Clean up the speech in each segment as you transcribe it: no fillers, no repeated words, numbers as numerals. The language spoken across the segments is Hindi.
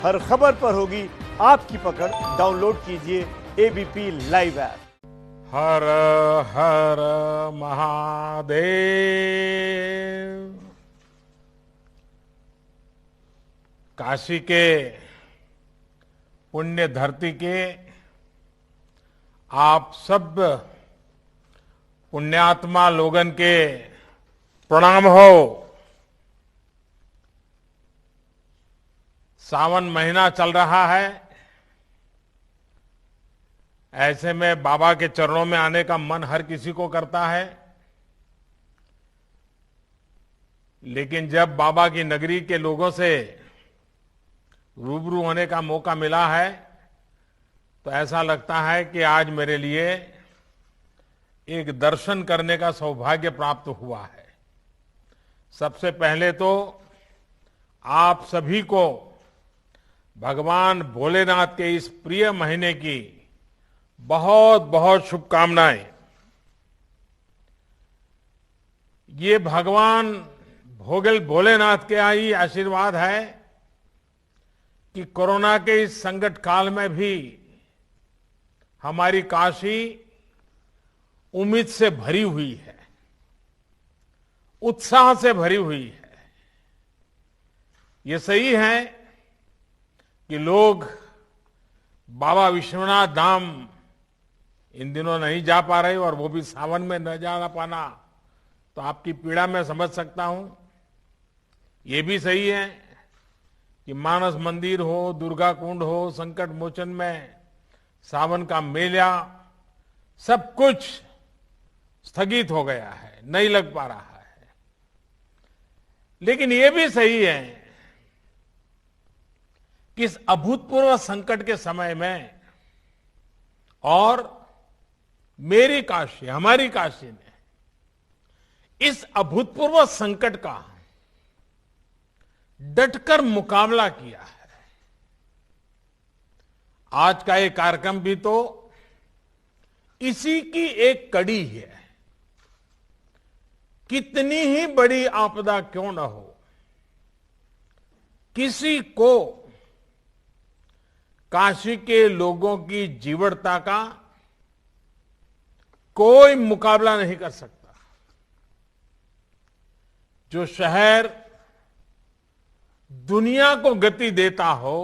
हर खबर पर होगी आपकी पकड़। डाउनलोड कीजिए एबीपी लाइव ऐप। हर हर महादेव। काशी के पुण्य धरती के आप सब पुण्यात्मा लोगन के प्रणाम हो। सावन महीना चल रहा है, ऐसे में बाबा के चरणों में आने का मन हर किसी को करता है। लेकिन जब बाबा की नगरी के लोगों से रूबरू होने का मौका मिला है तो ऐसा लगता है कि आज मेरे लिए एक दर्शन करने का सौभाग्य प्राप्त हुआ है। सबसे पहले तो आप सभी को भगवान भोलेनाथ के इस प्रिय महीने की बहुत बहुत शुभकामनाएं। ये भगवान भोलेनाथ के ही आशीर्वाद है कि कोरोना के इस संकट काल में भी हमारी काशी उम्मीद से भरी हुई है, उत्साह से भरी हुई है। ये सही है कि लोग बाबा विश्वनाथ धाम इन दिनों नहीं जा पा रहे और वो भी सावन में न जा पाना तो आपकी पीड़ा मैं समझ सकता हूं। ये भी सही है कि मानस मंदिर हो, दुर्गा कुंड हो, संकट मोचन में सावन का मेला सब कुछ स्थगित हो गया है, नहीं लग पा रहा है। लेकिन ये भी सही है कि इस अभूतपूर्व संकट के समय में और मेरी काशी, हमारी काशी ने इस अभूतपूर्व संकट का डटकर मुकाबला किया है। आज का ये कार्यक्रम भी तो इसी की एक कड़ी है। कितनी ही बड़ी आपदा क्यों न हो, किसी को काशी के लोगों की जीवटता का कोई मुकाबला नहीं कर सकता। जो शहर दुनिया को गति देता हो,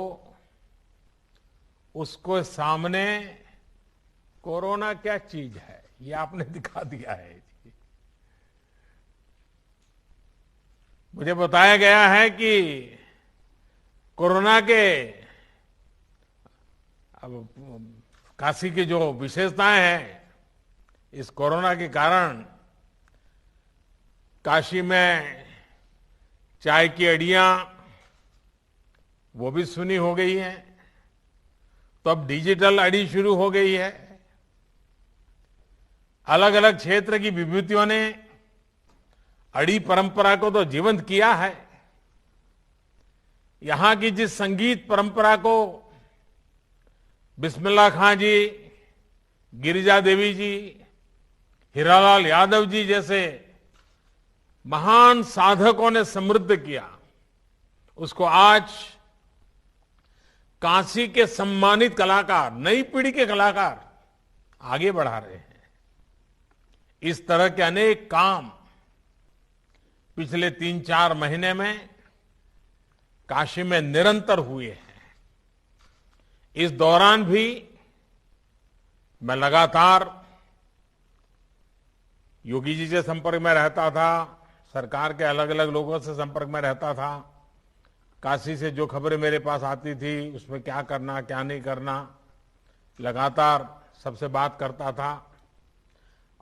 उसको सामने कोरोना क्या चीज है, ये आपने दिखा दिया है। मुझे बताया गया है कि कोरोना के अब काशी की जो विशेषताएं हैं, इस कोरोना के कारण काशी में चाय की अड़ियां वो भी सुनी हो गई है, तो अब डिजिटल अड़ी शुरू हो गई है। अलग अलग क्षेत्र की विभूतियों ने अड़ी परंपरा को तो जीवंत किया है। यहां की जिस संगीत परंपरा को बिस्मिल्लाह खां जी, गिरिजा देवी जी, हीरालाल यादव जी जैसे महान साधकों ने समृद्ध किया, उसको आज काशी के सम्मानित कलाकार, नई पीढ़ी के कलाकार आगे बढ़ा रहे हैं। इस तरह के अनेक काम पिछले 3-4 महीने में काशी में निरंतर हुए हैं। इस दौरान भी मैं लगातार योगी जी से संपर्क में रहता था, सरकार के अलग अलग लोगों से संपर्क में रहता था। काशी से जो खबरें मेरे पास आती थी उसमें क्या करना क्या नहीं करना, लगातार सबसे बात करता था।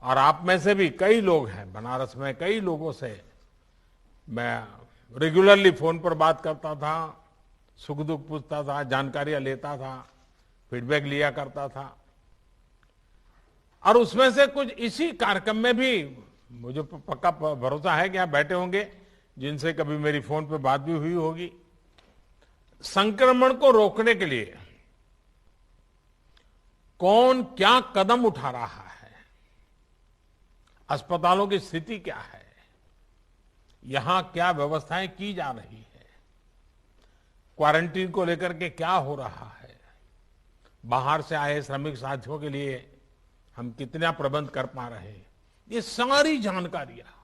और आप में से भी कई लोग हैं, बनारस में कई लोगों से मैं रेगुलरली फोन पर बात करता था, सुख दुख पूछता था, जानकारियां लेता था, फीडबैक लिया करता था। और उसमें से कुछ इसी कार्यक्रम में भी मुझे पक्का भरोसा है कि आप बैठे होंगे जिनसे कभी मेरी फोन पे बात भी हुई होगी। संक्रमण को रोकने के लिए कौन क्या कदम उठा रहा है, अस्पतालों की स्थिति क्या है, यहां क्या व्यवस्थाएं की जा रही है, क्वारंटीन को लेकर के क्या हो रहा है, बाहर से आए श्रमिक साथियों के लिए हम कितना प्रबंध कर पा रहे हैं, ये सारी जानकारियां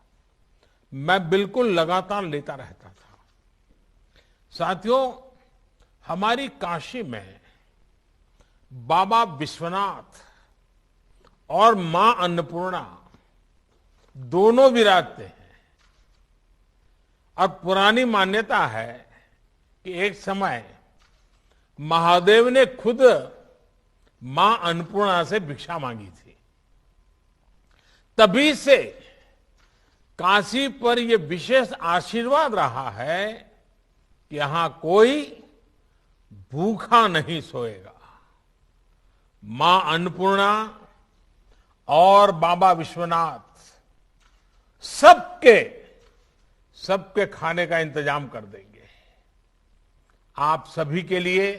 मैं बिल्कुल लगातार लेता रहता था। साथियों, हमारी काशी में बाबा विश्वनाथ और मां अन्नपूर्णा दोनों विराजते हैं और पुरानी मान्यता है कि एक समय महादेव ने खुद मां अन्नपूर्णा से भिक्षा मांगी थी। तभी से काशी पर यह विशेष आशीर्वाद रहा है कि यहां कोई भूखा नहीं सोएगा। मां अन्नपूर्णा और बाबा विश्वनाथ सबके खाने का इंतजाम कर देंगे। आप सभी के लिए,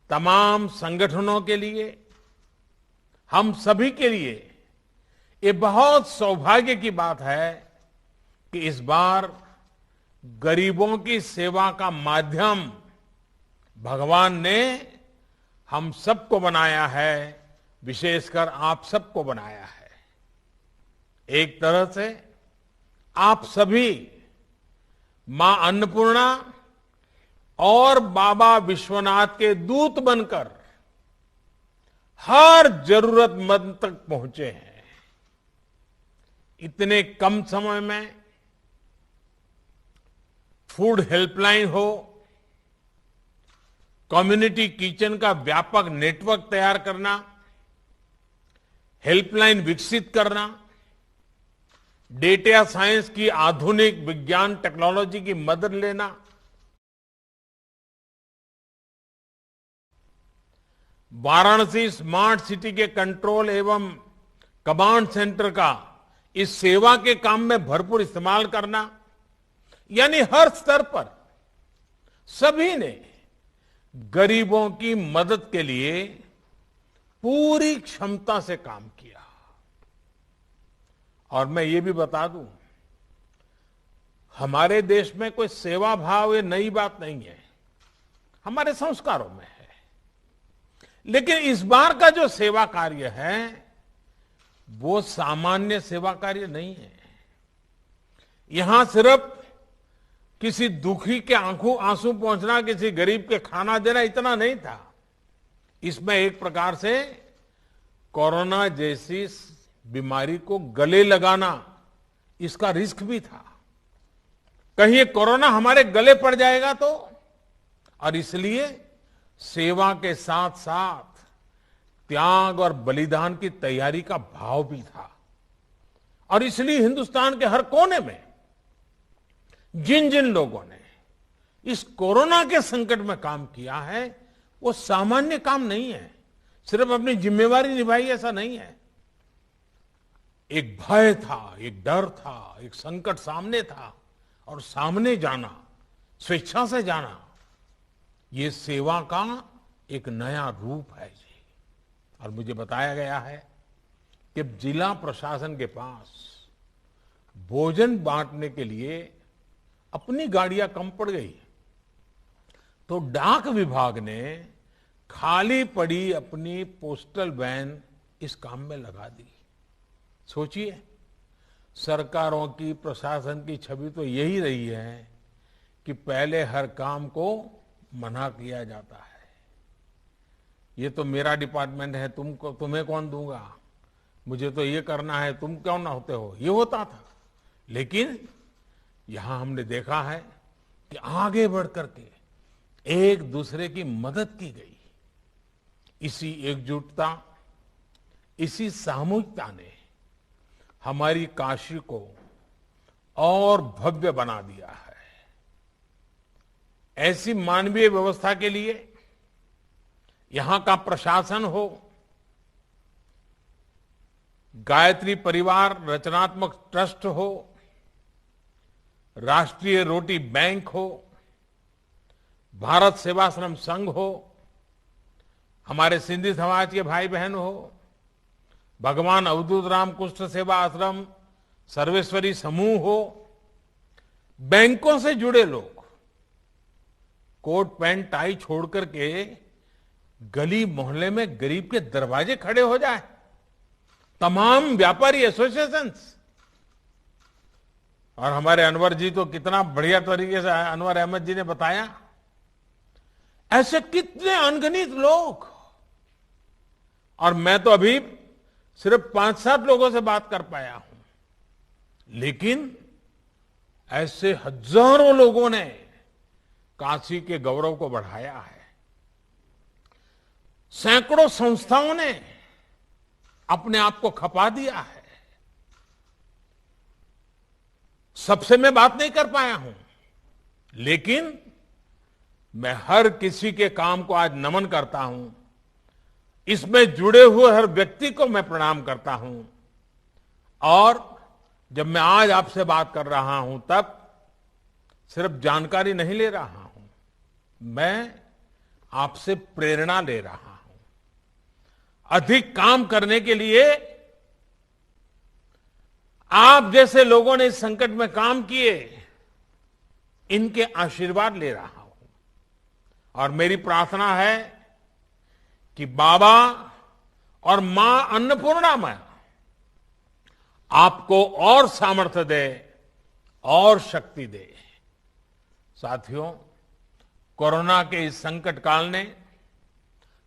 तमाम संगठनों के लिए, हम सभी के लिए ये बहुत सौभाग्य की बात है कि इस बार गरीबों की सेवा का माध्यम भगवान ने हम सबको बनाया है, विशेषकर आप सबको बनाया है। एक तरह से आप सभी मां अन्नपूर्णा और बाबा विश्वनाथ के दूत बनकर हर जरूरतमंद तक पहुंचे हैं। इतने कम समय में फूड हेल्पलाइन हो, कम्युनिटी किचन का व्यापक नेटवर्क तैयार करना, हेल्पलाइन विकसित करना, डेटा साइंस की आधुनिक विज्ञान टेक्नोलॉजी की मदद लेना, वाराणसी स्मार्ट सिटी के कंट्रोल एवं कमांड सेंटर का इस सेवा के काम में भरपूर इस्तेमाल करना, यानी हर स्तर पर सभी ने गरीबों की मदद के लिए पूरी क्षमता से काम किया। और मैं ये भी बता दूं, हमारे देश में कोई सेवा भाव ये नई बात नहीं है, हमारे संस्कारों में है। लेकिन इस बार का जो सेवा कार्य है वो सामान्य सेवा कार्य नहीं है। यहां सिर्फ किसी दुखी के आंखों आंसू पहुंचना, किसी गरीब के खाना देना, इतना नहीं था। इसमें एक प्रकार से कोरोना जैसी बीमारी को गले लगाना, इसका रिस्क भी था। कहीं ये कोरोना हमारे गले पड़ जाएगा तो, और इसलिए सेवा के साथ साथ त्याग और बलिदान की तैयारी का भाव भी था। और इसलिए हिंदुस्तान के हर कोने में जिन जिन लोगों ने इस कोरोना के संकट में काम किया है वो सामान्य काम नहीं है। सिर्फ अपनी जिम्मेवारी निभाई ऐसा नहीं है। एक भय था, एक डर था, एक संकट सामने था, और सामने जाना, स्वेच्छा से जाना, ये सेवा का एक नया रूप है जी। और मुझे बताया गया है कि जिला प्रशासन के पास भोजन बांटने के लिए अपनी गाड़ियां कम पड़ गई, तो डाक विभाग ने खाली पड़ी अपनी पोस्टल वैन इस काम में लगा दी। सोचिए, सरकारों की, प्रशासन की छवि तो यही रही है कि पहले हर काम को मना किया जाता है। ये तो मेरा डिपार्टमेंट है, तुम्हें कौन दूंगा, मुझे तो ये करना है, तुम क्यों ना होते हो, ये होता था। लेकिन यहां हमने देखा है कि आगे बढ़ करके एक दूसरे की मदद की गई। इसी एकजुटता, इसी सामूहिकता ने हमारी काशी को और भव्य बना दिया है। ऐसी मानवीय व्यवस्था के लिए यहां का प्रशासन हो, गायत्री परिवार रचनात्मक ट्रस्ट हो, राष्ट्रीय रोटी बैंक हो, भारत सेवाश्रम संघ हो, हमारे सिंधी समाज के भाई बहन हो, भगवान अवधूत राम कुष्ठ सेवा आश्रम, सर्वेश्वरी समूह हो, बैंकों से जुड़े लोग, कोट पैंट टाई छोड़ करके गली मोहल्ले में गरीब के दरवाजे खड़े हो जाए। तमाम व्यापारी एसोसिएशंस, और हमारे अनवर जी तो कितना बढ़िया तरीके से अनवर अहमद जी ने बताया, ऐसे कितने अनगिनत लोग। और मैं तो अभी सिर्फ 5-7 लोगों से बात कर पाया हूं, लेकिन ऐसे हजारों लोगों ने काशी के गौरव को बढ़ाया है। सैकड़ों संस्थाओं ने अपने आप को खपा दिया है। सबसे मैं बात नहीं कर पाया हूं, लेकिन मैं हर किसी के काम को आज नमन करता हूं। इसमें जुड़े हुए हर व्यक्ति को मैं प्रणाम करता हूं। और जब मैं आज आपसे बात कर रहा हूं, तब सिर्फ जानकारी नहीं ले रहा हूं, मैं आपसे प्रेरणा ले रहा हूं। अधिक काम करने के लिए आप जैसे लोगों ने इस संकट में काम किए, इनके आशीर्वाद ले रहा हूं। और मेरी प्रार्थना है कि बाबा और मां अन्नपूर्णामय आपको और सामर्थ्य दे और शक्ति दे। साथियों, कोरोना के इस संकट काल ने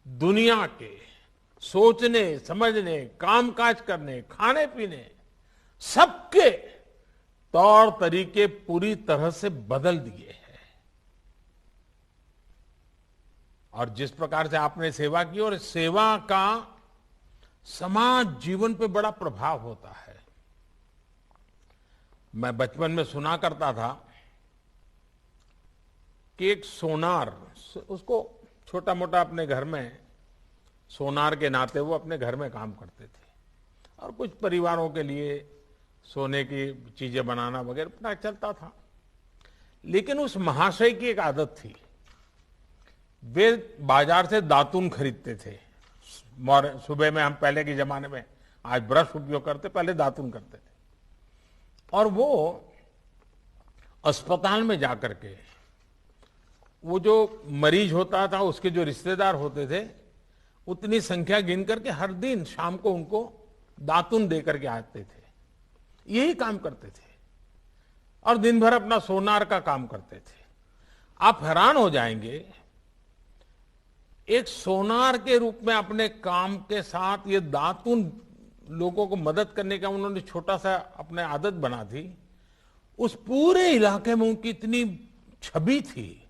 दुनिया के सोचने, समझने, कामकाज करने, खाने पीने, सबके तौर तरीके पूरी तरह से बदल दिए हैं। और जिस प्रकार से आपने सेवा की, और सेवा का समाज जीवन पे बड़ा प्रभाव होता है। मैं बचपन में सुना करता था कि एक सोनार, उसको छोटा मोटा अपने घर में सोनार के नाते वो अपने घर में काम करते थे, और कुछ परिवारों के लिए सोने की चीजें बनाना वगैरह पता चलता था। लेकिन उस महाशय की एक आदत थी, वे बाजार से दातुन खरीदते थे। सुबह में हम पहले के जमाने में आज ब्रश उपयोग करते, पहले दातुन करते थे। और वो अस्पताल में जाकर के वो जो मरीज होता था, उसके जो रिश्तेदार होते थे, उतनी संख्या गिन करके हर दिन शाम को उनको दातुन दे करके आते थे। यही काम करते थे और दिन भर अपना सोनार का काम करते थे। आप हैरान हो जाएंगे, एक सोनार के रूप में अपने काम के साथ ये दातुन लोगों को मदद करने का उन्होंने छोटा सा अपने आदत बना दी। उस पूरे इलाके में उनकी इतनी छवि थी,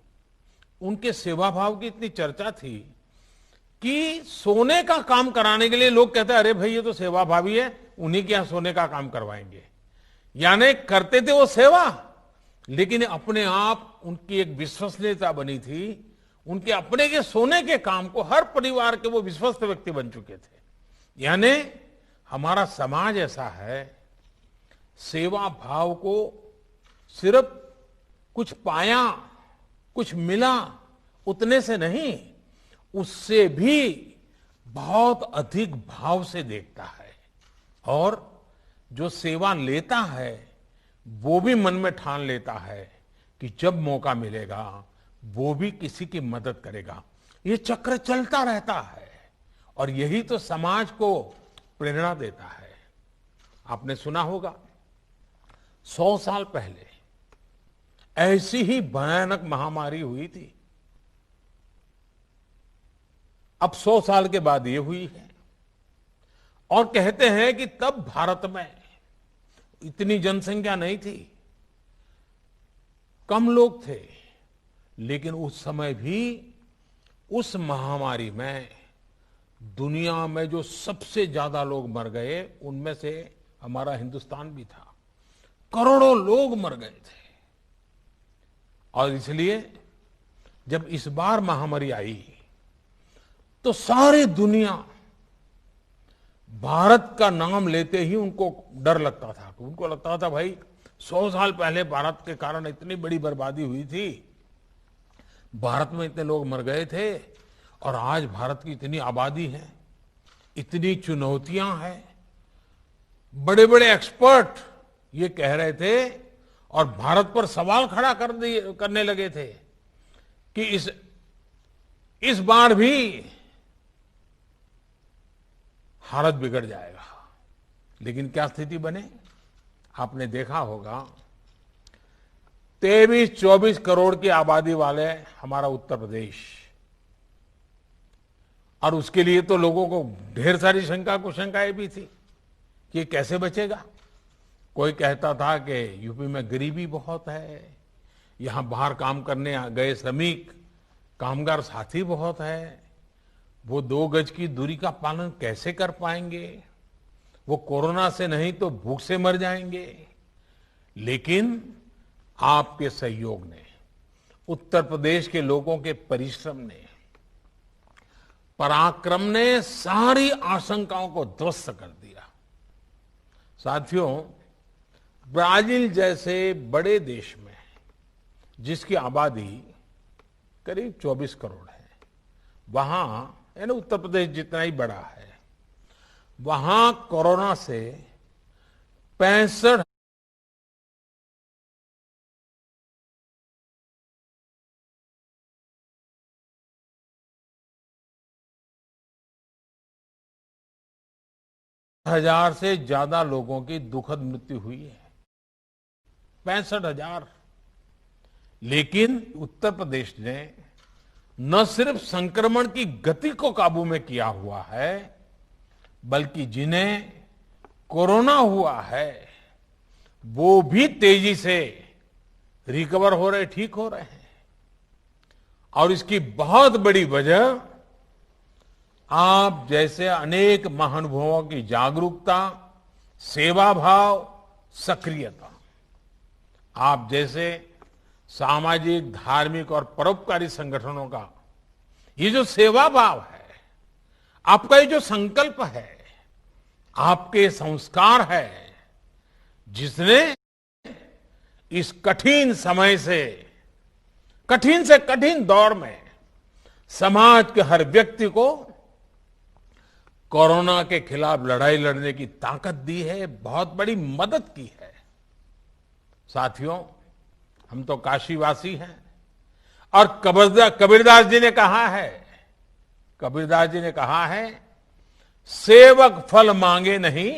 उनके सेवा भाव की इतनी चर्चा थी कि सोने का काम कराने के लिए लोग कहते अरे भाई ये तो सेवा भावी है, उन्हीं के यहां सोने का काम करवाएंगे। यानी करते थे वो सेवा, लेकिन अपने आप उनकी एक विश्वसनीयता बनी थी। उनके अपने के सोने के काम को हर परिवार के वो विश्वस्त व्यक्ति बन चुके थे। यानी हमारा समाज ऐसा है, सेवा भाव को सिर्फ कुछ पाया, कुछ मिला, उतने से नहीं, उससे भी बहुत अधिक भाव से देखता है। और जो सेवा लेता है वो भी मन में ठान लेता है कि जब मौका मिलेगा वो भी किसी की मदद करेगा। ये चक्र चलता रहता है और यही तो समाज को प्रेरणा देता है। आपने सुना होगा 100 साल पहले ऐसी ही भयानक महामारी हुई थी। अब 100 साल के बाद ये हुई है और कहते हैं कि तब भारत में इतनी जनसंख्या नहीं थी, कम लोग थे, लेकिन उस समय भी उस महामारी में दुनिया में जो सबसे ज्यादा लोग मर गए उनमें से हमारा हिंदुस्तान भी था। करोड़ों लोग मर गए थे। और इसलिए जब इस बार महामारी आई तो सारी दुनिया भारत का नाम लेते ही उनको डर लगता था। उनको लगता था भाई 100 साल पहले भारत के कारण इतनी बड़ी बर्बादी हुई थी, भारत में इतने लोग मर गए थे और आज भारत की इतनी आबादी है, इतनी चुनौतियां हैं। बड़े बड़े एक्सपर्ट ये कह रहे थे और भारत पर सवाल खड़ा करने लगे थे कि इस बार भी हालत बिगड़ जाएगा। लेकिन क्या स्थिति बने? आपने देखा होगा 23-24 करोड़ की आबादी वाले हमारा उत्तर प्रदेश, और उसके लिए तो लोगों को ढेर सारी कुशंकाएं भी थी कि ये कैसे बचेगा। कोई कहता था कि यूपी में गरीबी बहुत है, यहां बाहर काम करने गए श्रमिक कामगार साथी बहुत है, वो 2 गज की दूरी का पालन कैसे कर पाएंगे, वो कोरोना से नहीं तो भूख से मर जाएंगे। लेकिन आपके सहयोग ने, उत्तर प्रदेश के लोगों के परिश्रम ने, पराक्रम ने सारी आशंकाओं को ध्वस्त कर दिया। साथियों, ब्राजील जैसे बड़े देश में, जिसकी आबादी करीब 24 करोड़ है, वहां यानी उत्तर प्रदेश जितना ही बड़ा है, वहां कोरोना से 65 हजार से ज्यादा लोगों की दुखद मृत्यु हुई है। 65,000। लेकिन उत्तर प्रदेश ने न सिर्फ संक्रमण की गति को काबू में किया हुआ है, बल्कि जिन्हें कोरोना हुआ है वो भी तेजी से रिकवर हो रहे, ठीक हो रहे हैं। और इसकी बहुत बड़ी वजह आप जैसे अनेक महानुभावों की जागरूकता, सेवा भाव, सक्रियता, आप जैसे सामाजिक, धार्मिक और परोपकारी संगठनों का ये जो सेवा भाव है, आपका ये जो संकल्प है, आपके संस्कार है, जिसने इस कठिन समय से कठिन दौर में समाज के हर व्यक्ति को कोरोना के खिलाफ लड़ाई लड़ने की ताकत दी है, बहुत बड़ी मदद की है। साथियों, हम तो काशीवासी हैं और कबीरदास जी ने कहा है, सेवक फल मांगे नहीं,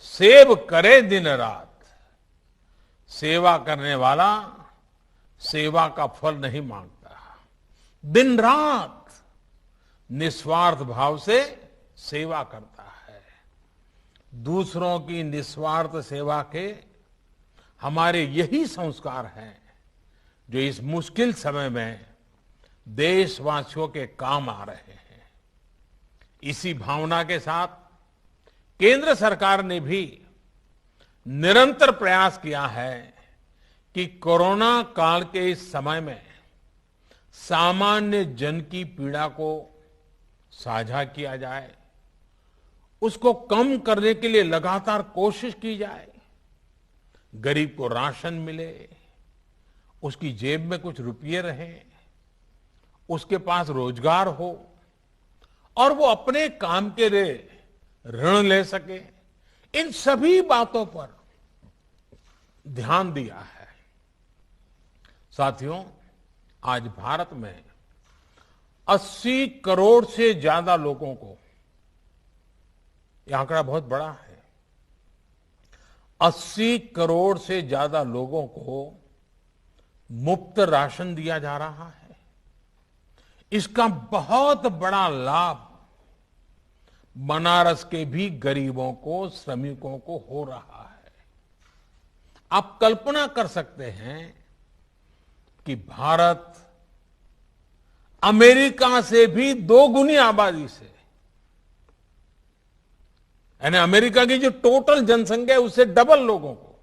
सेव करे दिन रात। सेवा करने वाला सेवा का फल नहीं मांगता, दिन रात निस्वार्थ भाव से सेवा करता है। दूसरों की निस्वार्थ सेवा के हमारे यही संस्कार हैं जो इस मुश्किल समय में देशवासियों के काम आ रहे हैं। इसी भावना के साथ केंद्र सरकार ने भी निरंतर प्रयास किया है कि कोरोना काल के इस समय में सामान्य जन की पीड़ा को साझा किया जाए, उसको कम करने के लिए लगातार कोशिश की जाए। गरीब को राशन मिले, उसकी जेब में कुछ रुपये रहें, उसके पास रोजगार हो और वो अपने काम के लिए ऋण ले सके। इन सभी बातों पर ध्यान दिया है। साथियों, आज भारत में 80 करोड़ से ज्यादा लोगों को, यह आंकड़ा बहुत बड़ा है, 80 करोड़ से ज्यादा लोगों को मुफ्त राशन दिया जा रहा है। इसका बहुत बड़ा लाभ बनारस के भी गरीबों को, श्रमिकों को हो रहा है। आप कल्पना कर सकते हैं कि भारत अमेरिका से भी 2 गुनी आबादी से, यानी अमेरिका की जो टोटल जनसंख्या है उससे डबल लोगों को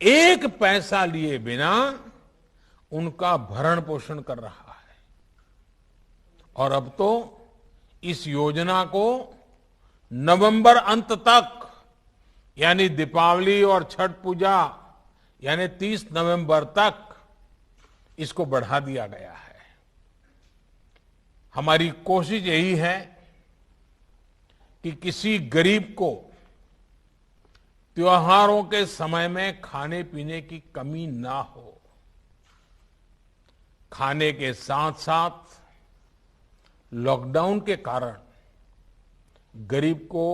एक पैसा लिए बिना उनका भरण पोषण कर रहा है। और अब तो इस योजना को नवंबर अंत तक, यानी दीपावली और छठ पूजा यानी 30 नवंबर तक इसको बढ़ा दिया गया है। हमारी कोशिश यही है कि किसी गरीब को त्योहारों के समय में खाने पीने की कमी ना हो। खाने के साथ साथ लॉकडाउन के कारण गरीब को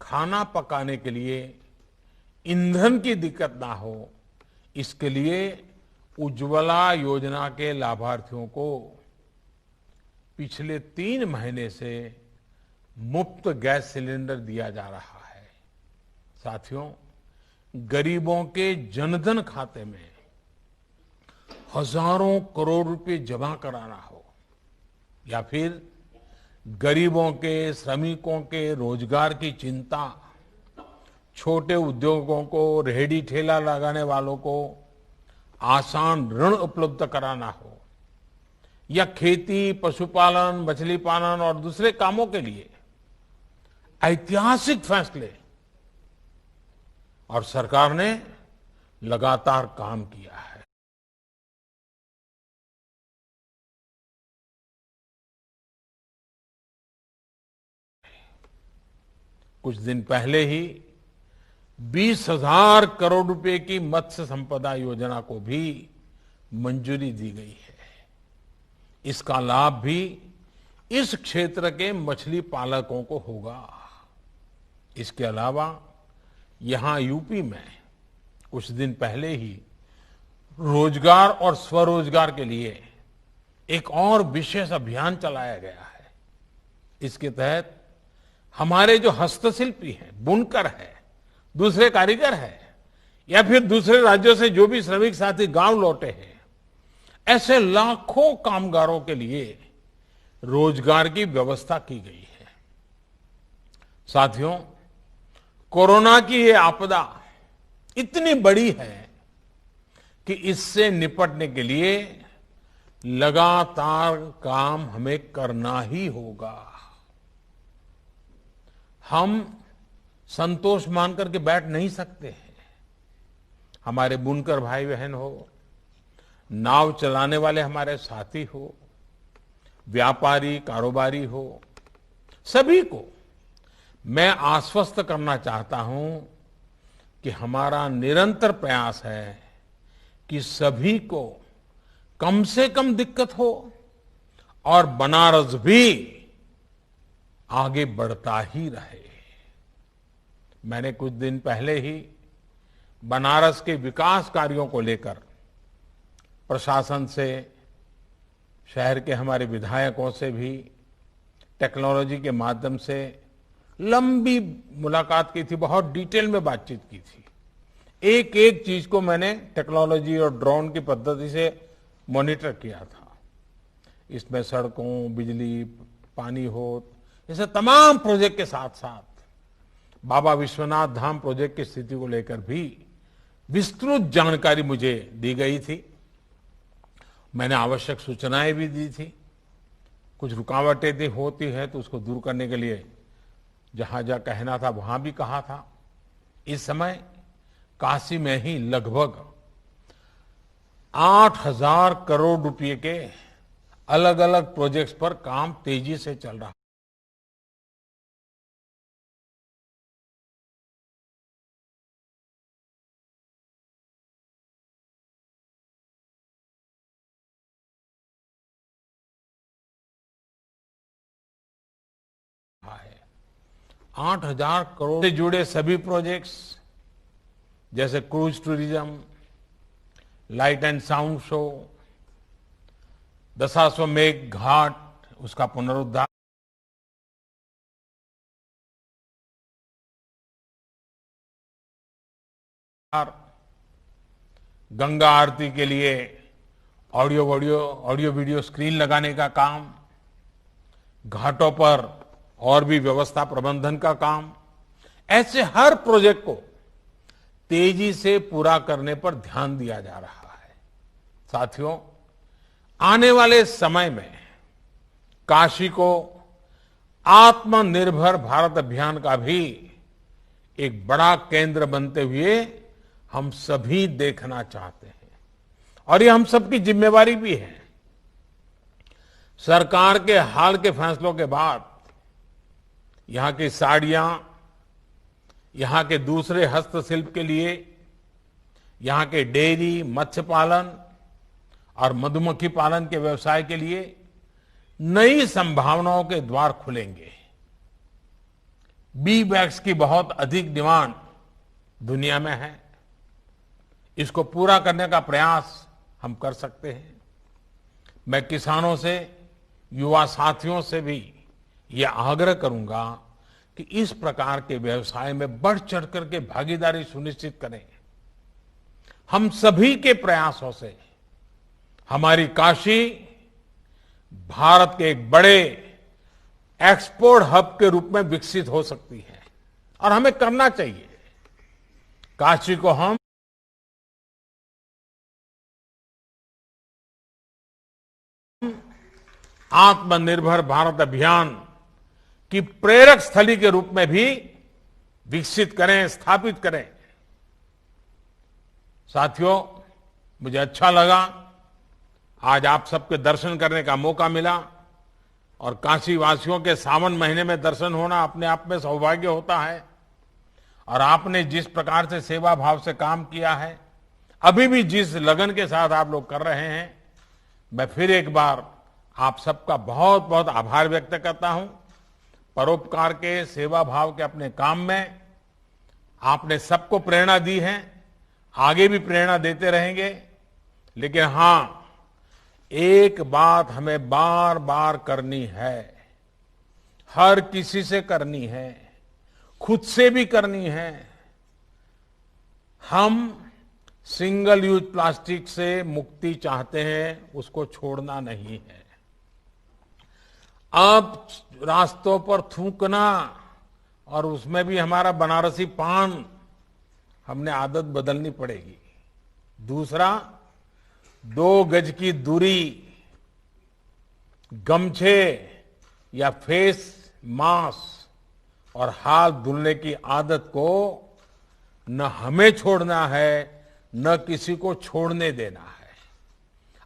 खाना पकाने के लिए ईंधन की दिक्कत ना हो, इसके लिए उज्ज्वला योजना के लाभार्थियों को पिछले 3 महीने से मुफ्त गैस सिलेंडर दिया जा रहा है। साथियों, गरीबों के जनधन खाते में हजारों करोड़ रुपए जमा कराना हो या फिर गरीबों के, श्रमिकों के रोजगार की चिंता, छोटे उद्योगों को, रेहड़ी ठेला लगाने वालों को आसान ऋण उपलब्ध कराना हो या खेती, पशुपालन, मछली पालन और दूसरे कामों के लिए ऐतिहासिक फैसले और सरकार ने लगातार काम किया है। कुछ दिन पहले ही 20,000 करोड़ रुपए की मत्स्य संपदा योजना को भी मंजूरी दी गई है। इसका लाभ भी इस क्षेत्र के मछली पालकों को होगा। इसके अलावा यहां यूपी में कुछ दिन पहले ही रोजगार और स्वरोजगार के लिए एक और विशेष अभियान चलाया गया है। इसके तहत हमारे जो हस्तशिल्पी हैं, बुनकर है, दूसरे कारीगर है या फिर दूसरे राज्यों से जो भी श्रमिक साथी गांव लौटे हैं, ऐसे लाखों कामगारों के लिए रोजगार की व्यवस्था की गई है। साथियों, कोरोना की ये आपदा इतनी बड़ी है कि इससे निपटने के लिए लगातार काम हमें करना ही होगा। हम संतोष मान करके बैठ नहीं सकते हैं। हमारे बुनकर भाई बहन हो, नाव चलाने वाले हमारे साथी हो, व्यापारी, कारोबारी हो, सभी को मैं आश्वस्त करना चाहता हूं कि हमारा निरंतर प्रयास है कि सभी को कम से कम दिक्कत हो और बनारस भी आगे बढ़ता ही रहे। मैंने कुछ दिन पहले ही बनारस के विकास कार्यों को लेकर प्रशासन से, शहर के हमारे विधायकों से भी टेक्नोलॉजी के माध्यम से लंबी मुलाकात की थी, बहुत डिटेल में बातचीत की थी। एक एक चीज को मैंने टेक्नोलॉजी और ड्रोन की पद्धति से मॉनिटर किया था। इसमें सड़कों, बिजली, पानी हो, ऐसे तमाम प्रोजेक्ट के साथ साथ बाबा विश्वनाथ धाम प्रोजेक्ट की स्थिति को लेकर भी विस्तृत जानकारी मुझे दी गई थी। मैंने आवश्यक सूचनाएं भी दी थी। कुछ रुकावटें होती है तो उसको दूर करने के लिए जहां जहां कहना था वहां भी कहा था। इस समय काशी में ही लगभग 8,000 करोड़ रुपए के अलग अलग प्रोजेक्ट्स पर काम तेजी से चल रहा है। है 8,000 करोड़ से जुड़े सभी प्रोजेक्ट्स जैसे cruise tourism, light and sound show, Dashashwamedh Ghat, उसका पुनरुद्धार, गंगा आरती के लिए ऑडियो वीडियो स्क्रीन लगाने का काम, घाटों पर और भी व्यवस्था प्रबंधन का काम, ऐसे हर प्रोजेक्ट को तेजी से पूरा करने पर ध्यान दिया जा रहा है। साथियों, आने वाले समय में काशी को आत्मनिर्भर भारत अभियान का भी एक बड़ा केंद्र बनते हुए हम सभी देखना चाहते हैं और ये हम सबकी जिम्मेवारी भी है। सरकार के हाल के फैसलों के बाद यहां की साड़ियां, यहां के दूसरे हस्तशिल्प के लिए, यहां के डेयरी, मत्स्य पालन और मधुमक्खी पालन के व्यवसाय के लिए नई संभावनाओं के द्वार खुलेंगे। बी वैक्स की बहुत अधिक डिमांड दुनिया में है। इसको पूरा करने का प्रयास हम कर सकते हैं। मैं किसानों से, युवा साथियों से भी यह आग्रह करूंगा कि इस प्रकार के व्यवसाय में बढ़ चढ़कर के भागीदारी सुनिश्चित करें। हम सभी के प्रयासों से हमारी काशी भारत के एक बड़े एक्सपोर्ट हब के रूप में विकसित हो सकती है और हमें करना चाहिए। काशी को हम आत्मनिर्भर भारत अभियान की प्रेरक स्थली के रूप में भी विकसित करें, स्थापित करें। साथियों, मुझे अच्छा लगा आज आप सबके दर्शन करने का मौका मिला और काशी वासियों के सावन महीने में दर्शन होना अपने आप में सौभाग्य होता है। और आपने जिस प्रकार से सेवा भाव से काम किया है, अभी भी जिस लगन के साथ आप लोग कर रहे हैं, मैं फिर एक बार आप सबका बहुत बहुत आभार व्यक्त करता हूं। परोपकार के, सेवा भाव के अपने काम में आपने सबको प्रेरणा दी है, आगे भी प्रेरणा देते रहेंगे। लेकिन हां, एक बात हमें बार बार करनी है, हर किसी से करनी है, खुद से भी करनी है। हम सिंगल यूज प्लास्टिक से मुक्ति चाहते हैं, उसको छोड़ना नहीं है। अब रास्तों पर थूकना और उसमें भी हमारा बनारसी पान, हमने आदत बदलनी पड़ेगी। दूसरा, 2 गज की दूरी, गमछे या फेस मास्क और हाथ धुलने की आदत को न हमें छोड़ना है, न किसी को छोड़ने देना है।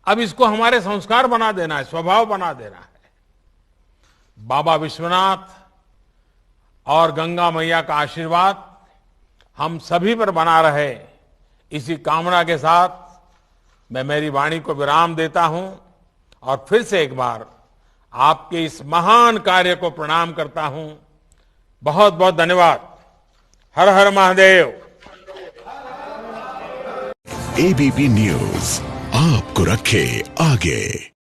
अब इसको हमारे संस्कार बना देना है, स्वभाव बना देना है। बाबा विश्वनाथ और गंगा मैया का आशीर्वाद हम सभी पर बना रहे, इसी कामना के साथ मैं मेरी वाणी को विराम देता हूं और फिर से एक बार आपके इस महान कार्य को प्रणाम करता हूं। बहुत बहुत धन्यवाद। हर हर महादेव। एबीपी न्यूज आपको रखे आगे।